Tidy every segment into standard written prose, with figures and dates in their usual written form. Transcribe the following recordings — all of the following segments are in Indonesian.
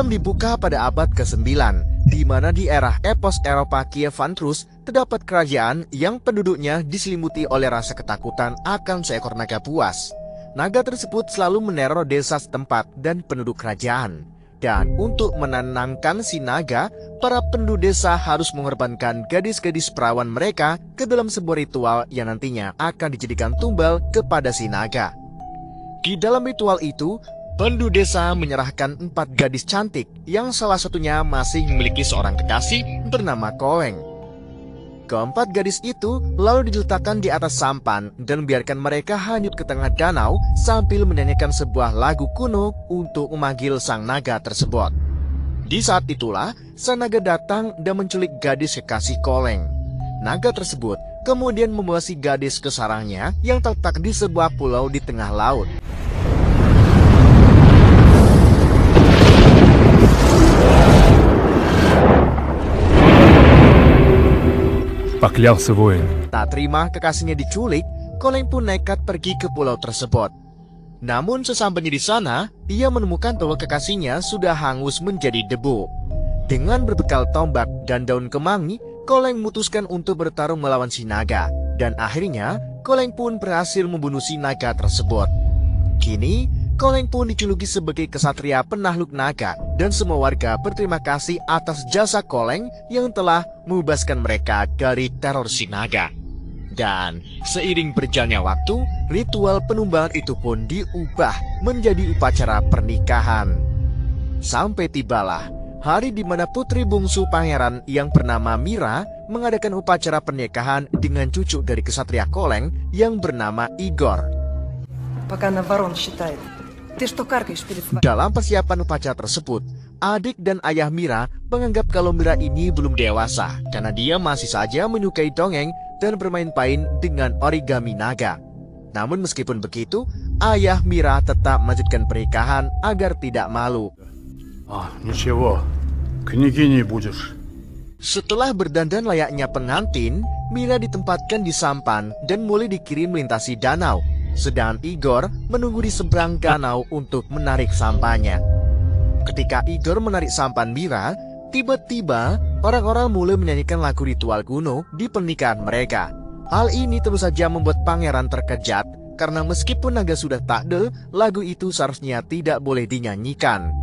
Film dibuka pada abad ke-9, di mana di era epos Eropa Kievan Rus terdapat kerajaan yang penduduknya diselimuti oleh rasa ketakutan akan seekor naga buas. Naga tersebut selalu meneror desa setempat dan penduduk kerajaan. Dan untuk menenangkan si naga, para penduduk desa harus mengorbankan gadis-gadis perawan mereka ke dalam sebuah ritual yang nantinya akan dijadikan tumbal kepada si naga. Di dalam ritual itu, penduduk desa menyerahkan 4 gadis cantik yang salah satunya masih memiliki seorang kekasih bernama Koleng. Keempat gadis itu lalu diletakkan di atas sampan dan biarkan mereka hanyut ke tengah danau sambil menyanyikan sebuah lagu kuno untuk memanggil sang naga tersebut. Di saat itulah, sang naga datang dan menculik gadis kekasih Koleng. Naga tersebut kemudian membawa si gadis ke sarangnya yang terletak di sebuah pulau di tengah laut. Поклялся воин. Tak terima kekasihnya diculik, Koleng pun nekat pergi ke pulau tersebut. Namun sesampainya di sana, ia menemukan bahwa kekasihnya sudah hangus menjadi debu. Dengan berbekal tombak dan daun kemangi, Koleng memutuskan untuk bertarung melawan si naga. Dan akhirnya, Koleng pun berhasil membunuh si naga tersebut. Kini, Koleng pun dijuluki sebagai kesatria penakluk naga dan semua warga berterima kasih atas jasa Koleng yang telah membebaskan mereka dari teror si naga. Dan seiring berjalannya waktu, ritual penumbangan itu pun diubah menjadi upacara pernikahan. Sampai tibalah hari di mana putri bungsu pangeran yang bernama Mira mengadakan upacara pernikahan dengan cucu dari kesatria Koleng yang bernama Igor. Dalam persiapan upacara tersebut, adik dan ayah Mira menganggap kalau Mira ini belum dewasa karena dia masih saja menyukai dongeng dan bermain pain dengan origami naga. Namun meskipun begitu, ayah Mira tetap melanjutkan pernikahan agar tidak malu. Ничего, княгиней будешь. Setelah berdandan layaknya pengantin, Mira ditempatkan di sampan dan mulai dikirim melintasi danau. Sedangkan Igor menunggu di seberang danau untuk menarik sampannya. Ketika Igor menarik sampan Mira, tiba-tiba orang-orang mulai menyanyikan lagu ritual kuno di pernikahan mereka. Hal ini tentu saja membuat pangeran terkejut karena meskipun naga sudah takde, lagu itu seharusnya tidak boleh dinyanyikan.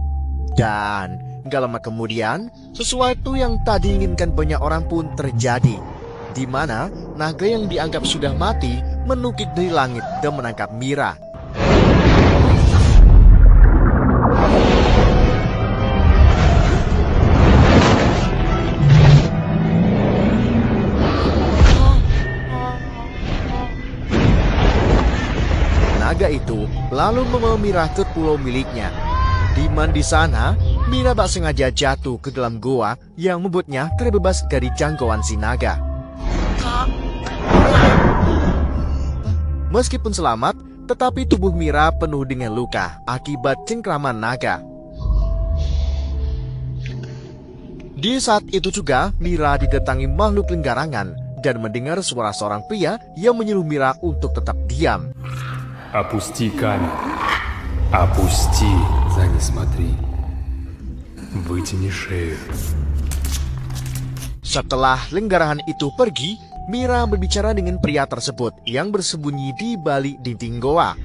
Dan gak lama kemudian, sesuatu yang tak diinginkan banyak orang pun terjadi, di mana naga yang dianggap sudah mati menukik dari langit dan menangkap Mira. Naga itu lalu membawa Mira ke pulau miliknya. Di sana, Mira tak sengaja jatuh ke dalam goa yang membuatnya terbebas dari jangkauan si naga. Meskipun selamat, tetapi tubuh Mira penuh dengan luka akibat cengkraman naga. Di saat itu juga, Mira didatangi makhluk linggarangan dan mendengar suara seorang pria yang menyuruh Mira untuk tetap diam. Опусти камень. Опусти. За не смотри. Вытяни шею. Setelah linggarangan itu pergi, Mira berbicara dengan pria tersebut yang bersembunyi di balik dinding goa.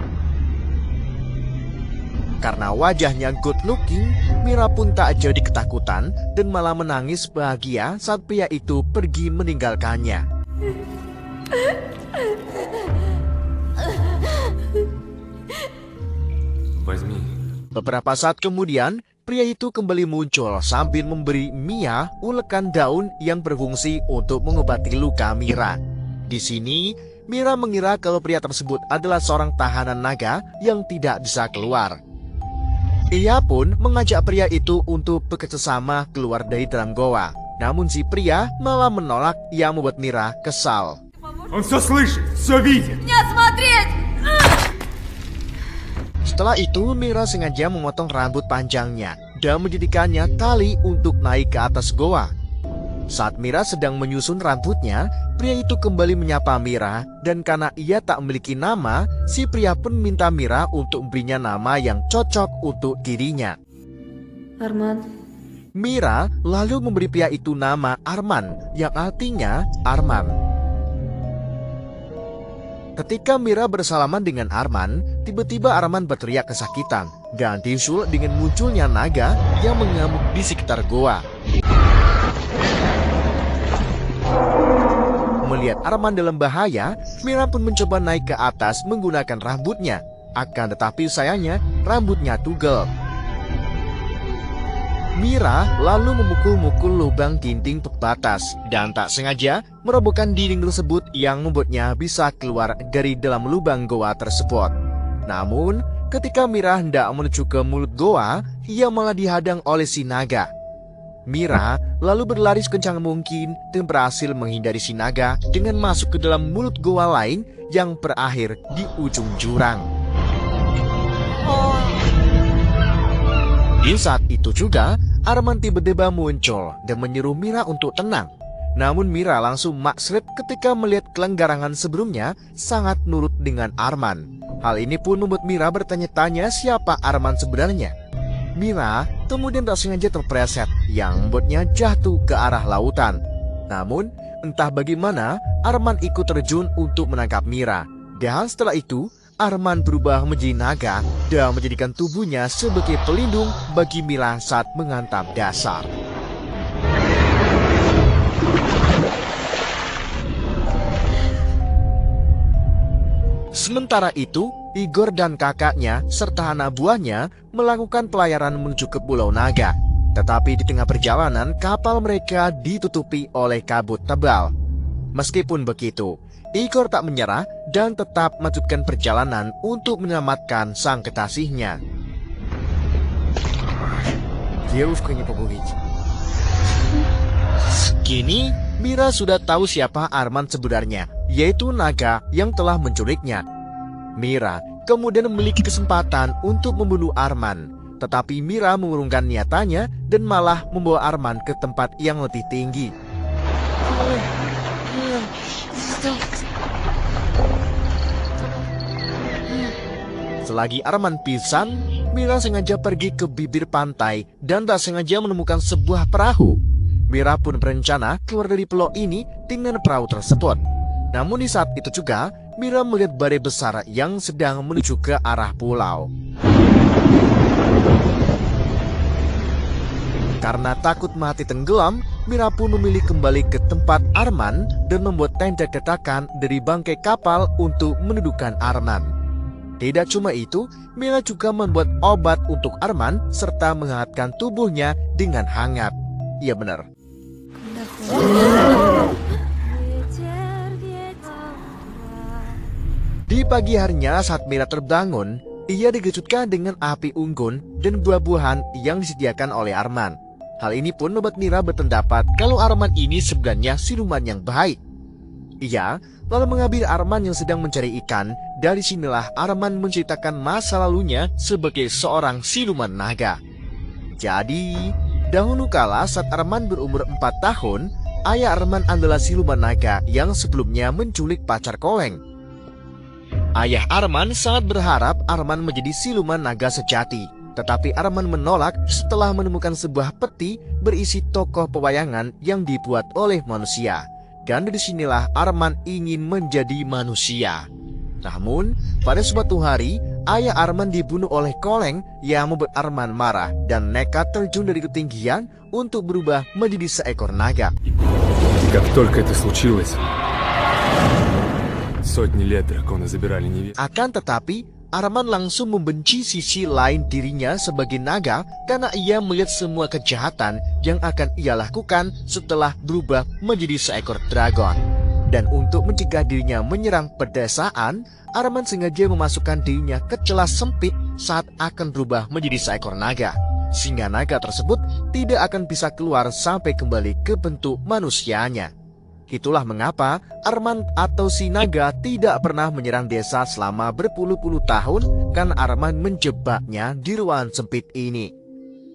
Karena wajahnya good looking, Mira pun tak jadi ketakutan dan malah menangis bahagia saat pria itu pergi meninggalkannya. Beberapa saat kemudian, pria itu kembali muncul sambil memberi Mia ulekan daun yang berfungsi untuk mengobati luka Mira. Di sini, Mira mengira kalau pria tersebut adalah seorang tahanan naga yang tidak bisa keluar. Ia pun mengajak pria itu untuk bekerjasama keluar dari dalam goa. Namun si pria malah menolak yang membuat Mira kesal. Он все слышит, все видит. Setelah itu, Mira sengaja memotong rambut panjangnya dan menjadikannya tali untuk naik ke atas goa. Saat Mira sedang menyusun rambutnya, pria itu kembali menyapa Mira, dan karena ia tak memiliki nama, si pria pun minta Mira untuk memberinya nama yang cocok untuk dirinya. Arman. Mira lalu memberi pria itu nama Arman, yang artinya Arman. Ketika Mira bersalaman dengan Arman, tiba-tiba Arman berteriak kesakitan dan disusul dengan munculnya naga yang mengamuk di sekitar goa. Melihat Arman dalam bahaya, Mira pun mencoba naik ke atas menggunakan rambutnya. Akan tetapi sayangnya rambutnya tugel. Mira lalu memukul-mukul lubang dinding pembatas dan tak sengaja merobohkan dinding tersebut yang membuatnya bisa keluar dari dalam lubang goa tersebut. Namun, ketika Mira hendak menuju ke mulut goa, ia malah dihadang oleh si naga. Mira lalu berlari sekencang mungkin dan berhasil menghindari si naga dengan masuk ke dalam mulut goa lain yang berakhir di ujung jurang. Di saat itu juga, Arman tiba-tiba muncul dan menyuruh Mira untuk tenang. Namun Mira langsung maksret ketika melihat kelanggarangan sebelumnya sangat nurut dengan Arman. Hal ini pun membuat Mira bertanya-tanya siapa Arman sebenarnya. Mira kemudian tak sengaja terpleset yang membuatnya jatuh ke arah lautan. Namun, entah bagaimana Arman ikut terjun untuk menangkap Mira. Dan setelah itu, Arman berubah menjadi naga dan menjadikan tubuhnya sebagai pelindung bagi Mira saat menghantam dasar. Sementara itu, Igor dan kakaknya serta anak buahnya melakukan pelayaran menuju ke Pulau Naga. Tetapi di tengah perjalanan, kapal mereka ditutupi oleh kabut tebal. Meskipun begitu, Igor tak menyerah dan tetap melanjutkan perjalanan untuk menyelamatkan sang kekasihnya. Kini, Mira sudah tahu siapa Arman sebenarnya, yaitu naga yang telah menculiknya. Mira kemudian memiliki kesempatan untuk membunuh Arman, tetapi Mira mengurungkan niatannya dan malah membawa Arman ke tempat yang lebih tinggi. Selagi Arman pingsan, Mira sengaja pergi ke bibir pantai dan tak sengaja menemukan sebuah perahu. Mira pun berencana keluar dari pulau ini dengan perahu tersebut. Namun di saat itu juga, Mira melihat badai besar yang sedang menuju ke arah pulau. Karena takut mati tenggelam, Mira pun memilih kembali ke tempat Arman dan membuat tenda dadakan dari bangkai kapal untuk mendudukan Arman. Tidak cuma itu, Mira juga membuat obat untuk Arman serta menghangatkan tubuhnya dengan hangat. Iya benar. Di pagi harinya saat Mira terbangun, ia dikejutkan dengan api unggun dan buah-buahan yang disediakan oleh Arman. Hal ini pun membuat Mira berpendapat kalau Arman ini sebenarnya siluman yang baik. Ia lalu mengambil Arman yang sedang mencari ikan. Dari sinilah Arman menceritakan masa lalunya sebagai seorang siluman naga. Jadi, dahulu kala saat Arman berumur 4 tahun, ayah Arman adalah siluman naga yang sebelumnya menculik pacar Koleng. Ayah Arman sangat berharap Arman menjadi siluman naga sejati. Tetapi Arman menolak setelah menemukan sebuah peti berisi tokoh pewayangan yang dibuat oleh manusia. Dan dari sinilah Arman ingin menjadi manusia. Namun, pada suatu hari, ayah Arman dibunuh oleh Koleng yang membuat Arman marah dan nekat terjun dari ketinggian untuk berubah menjadi seekor naga. Как только это случилось, сотни лет драконы забирали невесту. Akan tetapi, Arman langsung membenci sisi lain dirinya sebagai naga karena ia melihat semua kejahatan yang akan ia lakukan setelah berubah menjadi seekor dragon. Dan untuk mencegah dirinya menyerang pedesaan, Arman sengaja memasukkan dirinya ke celah sempit saat akan berubah menjadi seekor naga. Sehingga naga tersebut tidak akan bisa keluar sampai kembali ke bentuk manusianya. Itulah mengapa Arman atau si naga tidak pernah menyerang desa selama berpuluh-puluh tahun karena Arman menjebaknya di ruangan sempit ini.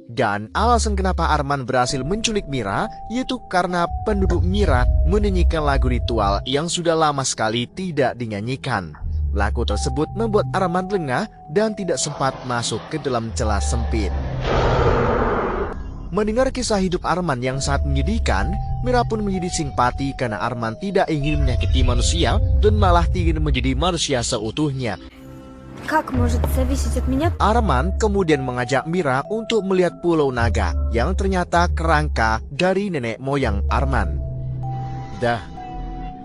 Dan alasan kenapa Arman berhasil menculik Mira yaitu karena penduduk Mira menyanyikan lagu ritual yang sudah lama sekali tidak dinyanyikan. Lagu tersebut membuat Arman lengah dan tidak sempat masuk ke dalam celah sempit. Mendengar kisah hidup Arman yang sangat menyedihkan, Mira pun menjadi simpati karena Arman tidak ingin menyakiti manusia dan malah ingin menjadi manusia seutuhnya. Как может зависеть от меня? Arman kemudian mengajak Mira untuk melihat Pulau Naga yang ternyata kerangka dari nenek moyang Arman.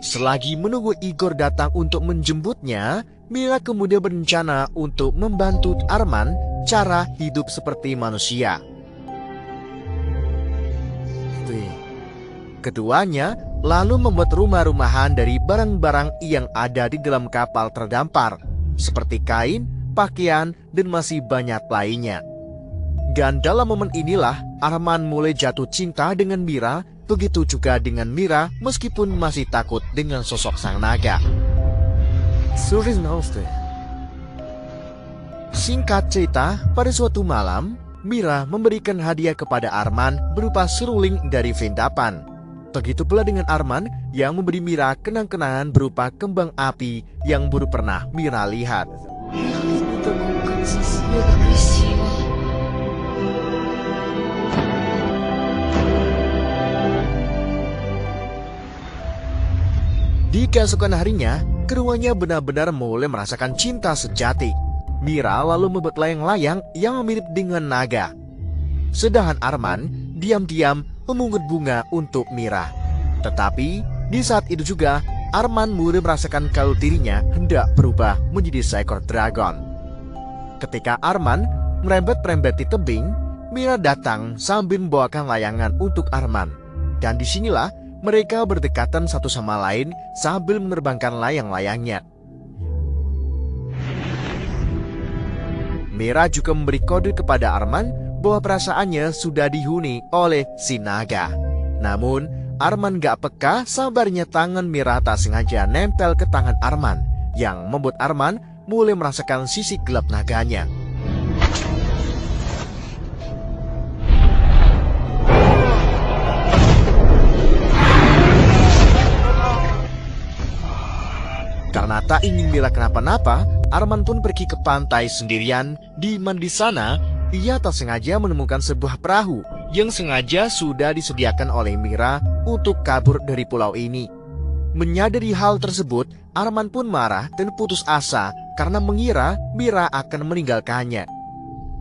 Selagi menunggu Igor datang untuk menjemputnya, Mira kemudian berencana untuk membantu Arman cara hidup seperti manusia. Keduanya lalu membuat rumah-rumahan dari barang-barang yang ada di dalam kapal terdampar, seperti kain, pakaian, dan masih banyak lainnya. Dan dalam momen inilah Arman mulai jatuh cinta dengan Mira, begitu juga dengan Mira meskipun masih takut dengan sosok sang naga. Singkat cerita, pada suatu malam, Mira memberikan hadiah kepada Arman berupa seruling dari Vendapan. Begitu pula dengan Arman yang memberi Mira kenang-kenangan berupa kembang api yang baru pernah Mira lihat. Di keesokan harinya, keduanya benar-benar mulai merasakan cinta sejati. Mira lalu membuat layang-layang yang mirip dengan naga. Sedangkan Arman diam-diam memungut bunga untuk Mira. Tetapi di saat itu juga Arman mulai merasakan kalau dirinya hendak berubah menjadi seekor dragon. Ketika Arman merembet-rembet di tebing, Mira datang sambil membawakan layangan untuk Arman. Dan disinilah mereka berdekatan satu sama lain sambil menerbangkan layang-layangnya. Mira juga memberi kode kepada Arman bahwa perasaannya sudah dihuni oleh si naga. Namun, Arman gak peka, sabarnya tangan Mira tak sengaja nempel ke tangan Arman, yang membuat Arman mulai merasakan sisi gelap naganya. Karena tak ingin Mira kenapa-napa, Arman pun pergi ke pantai sendirian. Di sana, ia tak sengaja menemukan sebuah perahu yang sengaja sudah disediakan oleh Mira untuk kabur dari pulau ini. Menyadari hal tersebut, Arman pun marah dan putus asa karena mengira Mira akan meninggalkannya.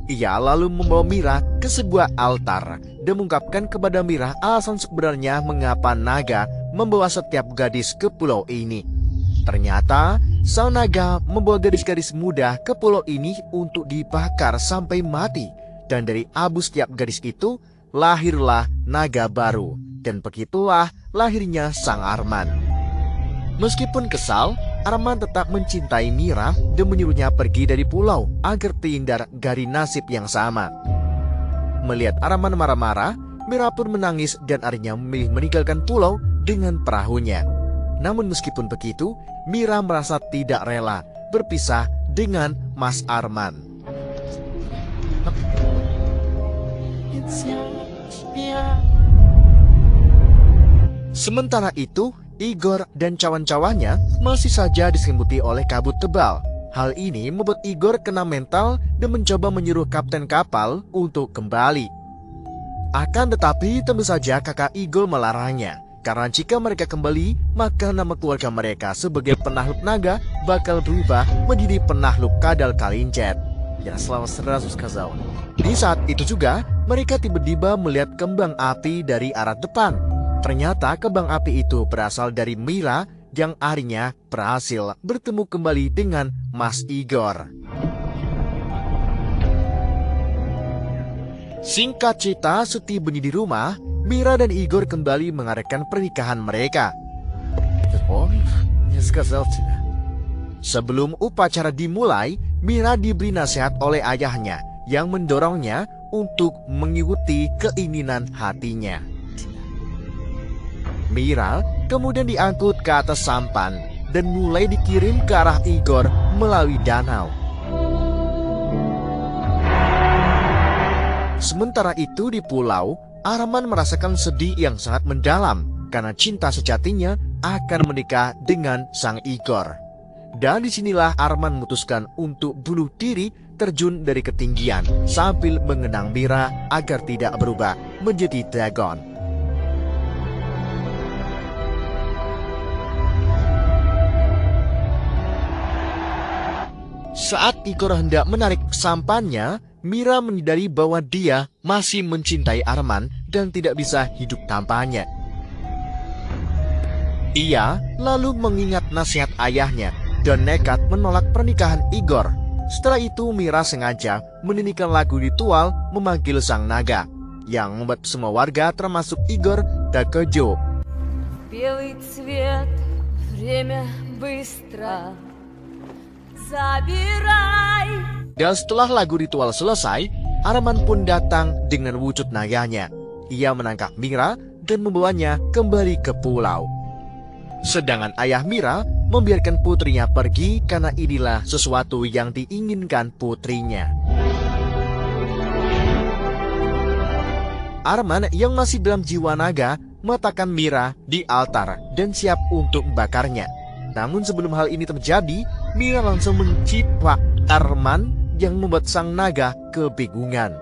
Ia lalu membawa Mira ke sebuah altar dan mengungkapkan kepada Mira alasan sebenarnya mengapa naga membawa setiap gadis ke pulau ini. Ternyata, sang naga membawa gadis-gadis muda ke pulau ini untuk dibakar sampai mati. Dan dari abu setiap gadis itu, lahirlah naga baru. Dan begitulah lahirnya sang Arman. Meskipun kesal, Arman tetap mencintai Mira dan menyuruhnya pergi dari pulau agar terhindar dari nasib yang sama. Melihat Arman marah-marah, Mira pun menangis dan akhirnya memilih meninggalkan pulau dengan perahunya. Namun meskipun begitu, Mira merasa tidak rela berpisah dengan Mas Arman. Sementara itu, Igor dan cawan-cawannya masih saja diselimuti oleh kabut tebal. Hal ini membuat Igor kena mental dan mencoba menyuruh kapten kapal untuk kembali. Akan tetapi tentu saja kakak Igor melarangnya. Karena jika mereka kembali, maka nama keluarga mereka sebagai penakluk naga bakal berubah menjadi penakluk kadal kalincet. Ya, selamat 100 kazau. Di saat itu juga, mereka tiba-tiba melihat kembang api dari arah depan. Ternyata kembang api itu berasal dari Mira yang akhirnya berhasil bertemu kembali dengan Mas Igor. Singkat cerita, setibanya di rumah, Mira dan Igor kembali mengadakan pernikahan mereka. Sebelum upacara dimulai, Mira diberi nasihat oleh ayahnya yang mendorongnya untuk mengikuti keinginan hatinya. Mira kemudian diangkut ke atas sampan dan mulai dikirim ke arah Igor melalui danau. Sementara itu di pulau, Arman merasakan sedih yang sangat mendalam karena cinta sejatinya akan menikah dengan sang Igor. Dan disinilah Arman memutuskan untuk bunuh diri terjun dari ketinggian sambil mengenang Mira agar tidak berubah menjadi dragon. Saat Igor hendak menarik sampannya, Mira menyadari bahwa dia masih mencintai Arman dan tidak bisa hidup tanpanya. Ia lalu mengingat nasihat ayahnya dan nekat menolak pernikahan Igor. Setelah itu Mira sengaja menyanyikan lagu ritual memanggil sang naga, yang membuat semua warga termasuk Igor dan Kojo. Белый цвет, время быстро забирай. Dan setelah lagu ritual selesai, Arman pun datang dengan wujud naganya. Ia menangkap Mira dan membawanya kembali ke pulau. Sedangkan ayah Mira membiarkan putrinya pergi karena inilah sesuatu yang diinginkan putrinya. Arman yang masih dalam jiwa naga meletakkan Mira di altar dan siap untuk membakarnya. Namun sebelum hal ini terjadi, Mira langsung mencipak Arman yang membuat sang naga kebingungan.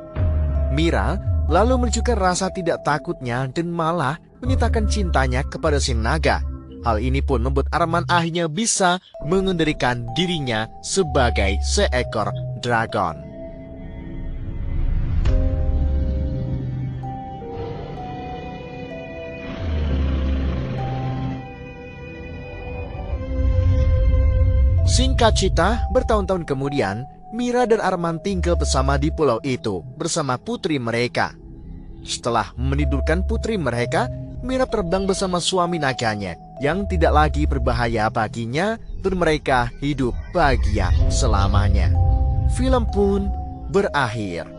Mira lalu menunjukkan rasa tidak takutnya dan malah menyatakan cintanya kepada si naga. Hal ini pun membuat Arman akhirnya bisa mengendalikan dirinya sebagai seekor dragon. Singkat cerita, bertahun-tahun kemudian, Mira dan Arman tinggal bersama di pulau itu bersama putri mereka. Setelah menidurkan putri mereka, Mira terbang bersama suami naganya yang tidak lagi berbahaya baginya dan mereka hidup bahagia selamanya. Film pun berakhir.